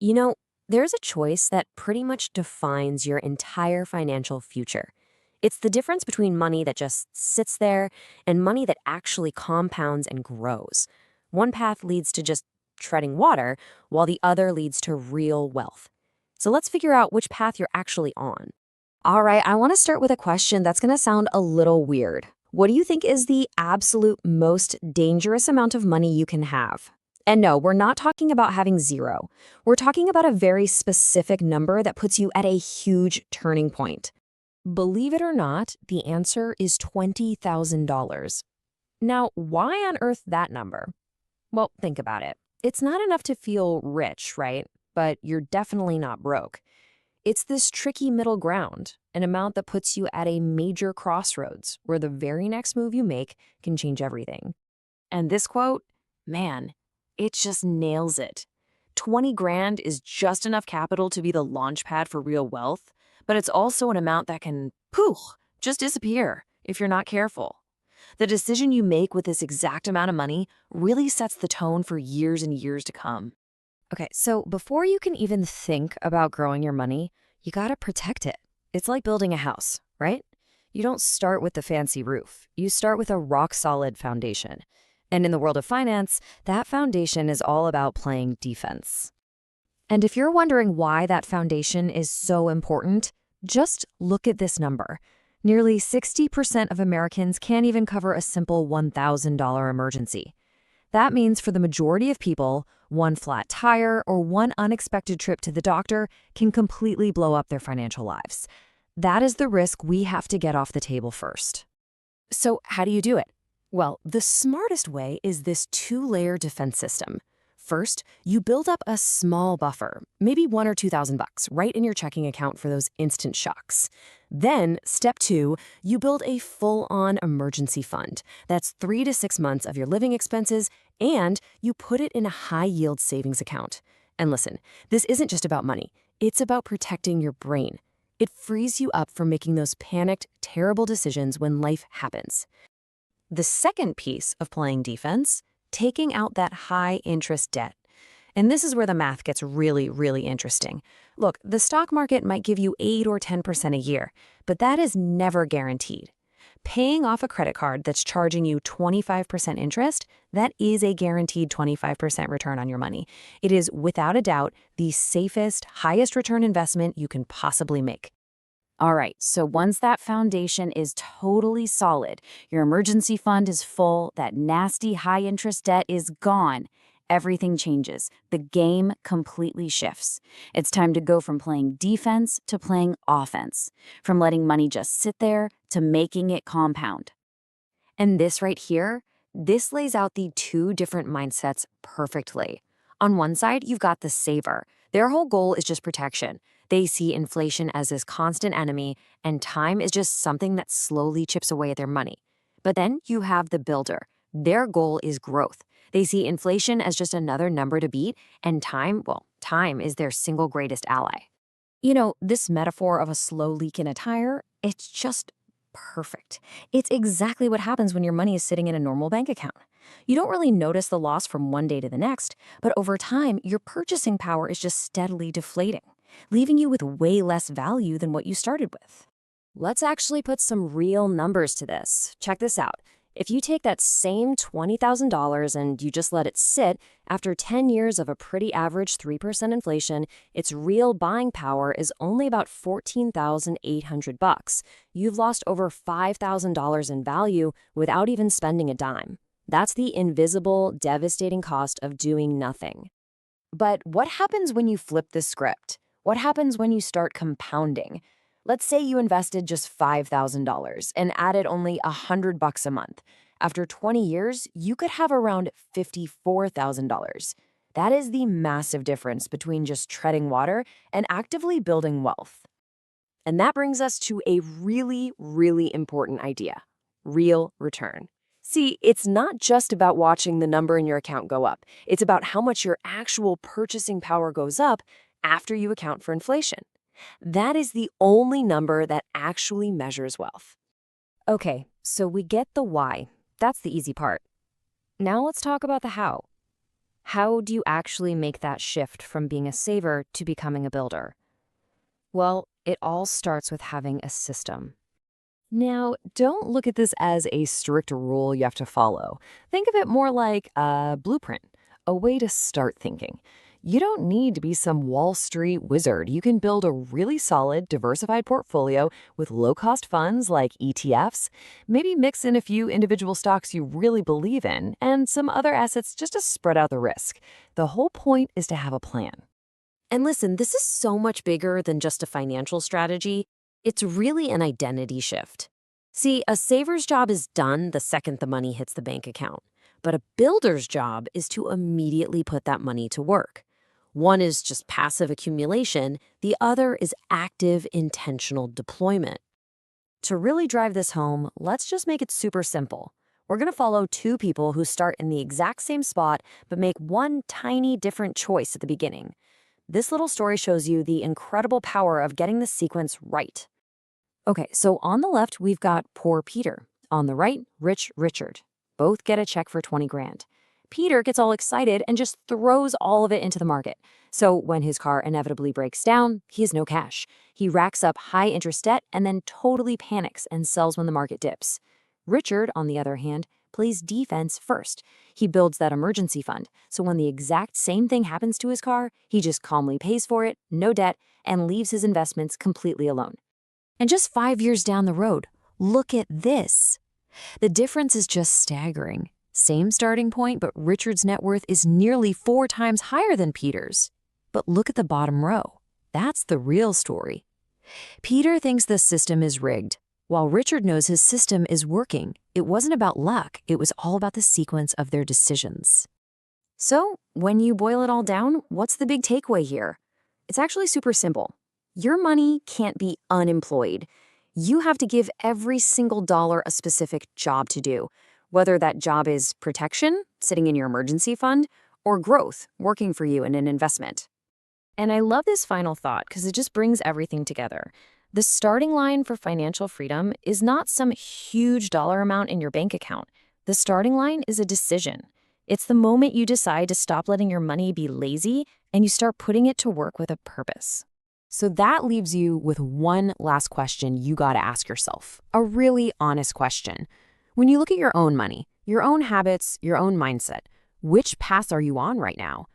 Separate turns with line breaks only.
You know, there's a choice that pretty much defines your entire financial future. It's the difference between money that just sits there and money that actually compounds and grows. One path leads to just treading water, while the other leads to real wealth. So let's figure out which path you're actually on. All right, I want to start with a question that's going to sound a little weird. What do you think is the absolute most dangerous amount of money you can have? And no, we're not talking about having zero. We're talking about a very specific number that puts you at a huge turning point. Believe it or not, the answer is $20,000. Now, why on earth that number? Well, think about it. It's not enough to feel rich, right? But you're definitely not broke. It's this tricky middle ground, an amount that puts you at a major crossroads where the very next move you make can change everything. And this quote, man, it just nails it. 20 grand is just enough capital to be the launch pad for real wealth, but it's also an amount that can, poof, just disappear if you're not careful. The decision you make with this exact amount of money really sets the tone for years and years to come. Okay, so before you can even think about growing your money, you gotta protect it. It's like building a house, right? You don't start with the fancy roof. You start with a rock-solid foundation. And in the world of finance, that foundation is all about playing defense. And if you're wondering why that foundation is so important, just look at this number. Nearly 60% of Americans can't even cover a simple $1,000 emergency. That means for the majority of people, one flat tire or one unexpected trip to the doctor can completely blow up their financial lives. That is the risk we have to get off the table first. So how do you do it? Well, the smartest way is this two-layer defense system. First, you build up a small buffer, maybe $1,000 or $2,000, right in your checking account for those instant shocks. Then, step two, you build a full-on emergency fund. That's 3 to 6 months of your living expenses, and you put it in a high-yield savings account. And listen, this isn't just about money. It's about protecting your brain. It frees you up from making those panicked, terrible decisions when life happens. The second piece of playing defense, taking out that high-interest debt. And this is where the math gets really, really interesting. Look, the stock market might give you 8 or 10% a year, but that is never guaranteed. Paying off a credit card that's charging you 25% interest, that is a guaranteed 25% return on your money. It is, without a doubt, the safest, highest return investment you can possibly make. All right, so once that foundation is totally solid, your emergency fund is full, that nasty high-interest debt is gone, everything changes. The game completely shifts. It's time to go from playing defense to playing offense, from letting money just sit there to making it compound. And this right here, this lays out the two different mindsets perfectly. On one side, you've got the saver. Their whole goal is just protection. They see inflation as this constant enemy, and time is just something that slowly chips away at their money. But then you have the builder. Their goal is growth. They see inflation as just another number to beat, and time, well, time is their single greatest ally. You know, this metaphor of a slow leak in a tire, it's just perfect. It's exactly what happens when your money is sitting in a normal bank account. You don't really notice the loss from one day to the next, but over time, your purchasing power is just steadily deflating, leaving you with way less value than what you started with. Let's actually put some real numbers to this. Check this out. If you take that same $20,000 and you just let it sit, after 10 years of a pretty average 3% inflation, its real buying power is only about $14,800. You've lost over $5,000 in value without even spending a dime. That's the invisible, devastating cost of doing nothing. But what happens when you flip the script? What happens when you start compounding? Let's say you invested just $5,000 and added only $100 a month. After 20 years, you could have around $54,000. That is the massive difference between just treading water and actively building wealth. And that brings us to a really, really important idea: real return. See, it's not just about watching the number in your account go up. It's about how much your actual purchasing power goes up after you account for inflation. That is the only number that actually measures wealth. Okay, so we get the why. That's the easy part. Now let's talk about the how. How do you actually make that shift from being a saver to becoming a builder? Well, it all starts with having a system.
Now, don't look at this as a strict rule you have to follow. Think of it more like a blueprint, a way to start thinking. You don't need to be some Wall Street wizard. You can build a really solid, diversified portfolio with low cost funds like ETFs. Maybe mix in a few individual stocks you really believe in and some other assets just to spread out the risk. The whole point is to have a plan.
And listen, this is so much bigger than just a financial strategy. It's really an identity shift. See, a saver's job is done the second the money hits the bank account, but a builder's job is to immediately put that money to work. One is just passive accumulation, the other is active, intentional deployment. To really drive this home, let's just make it super simple. We're going to follow two people who start in the exact same spot but make one tiny different choice at the beginning. This little story shows you the incredible power of getting the sequence right. Okay, so on the left, we've got poor Peter. On the right, rich Richard. Both get a check for 20 grand. Peter gets all excited and just throws all of it into the market. So when his car inevitably breaks down, he has no cash. He racks up high interest debt and then totally panics and sells when the market dips. Richard, on the other hand, plays defense first. He builds that emergency fund, so when the exact same thing happens to his car, he just calmly pays for it, no debt, and leaves his investments completely alone. And just 5 years down the road, look at this. The difference is just staggering. Same starting point, but Richard's net worth is nearly 4 times higher than Peter's. But look at the bottom row. That's the real story. Peter thinks the system is rigged, while Richard knows his system is working. It wasn't about luck, it was all about the sequence of their decisions. So, when you boil it all down, what's the big takeaway here? It's actually super simple. Your money can't be unemployed. You have to give every single dollar a specific job to do, whether that job is protection, sitting in your emergency fund, or growth, working for you in an investment. And I love this final thought because it just brings everything together. The starting line for financial freedom is not some huge dollar amount in your bank account. The starting line is a decision. It's the moment you decide to stop letting your money be lazy and you start putting it to work with a purpose.
So that leaves you with one last question you got to ask yourself, a really honest question. When you look at your own money, your own habits, your own mindset, which path are you on right now?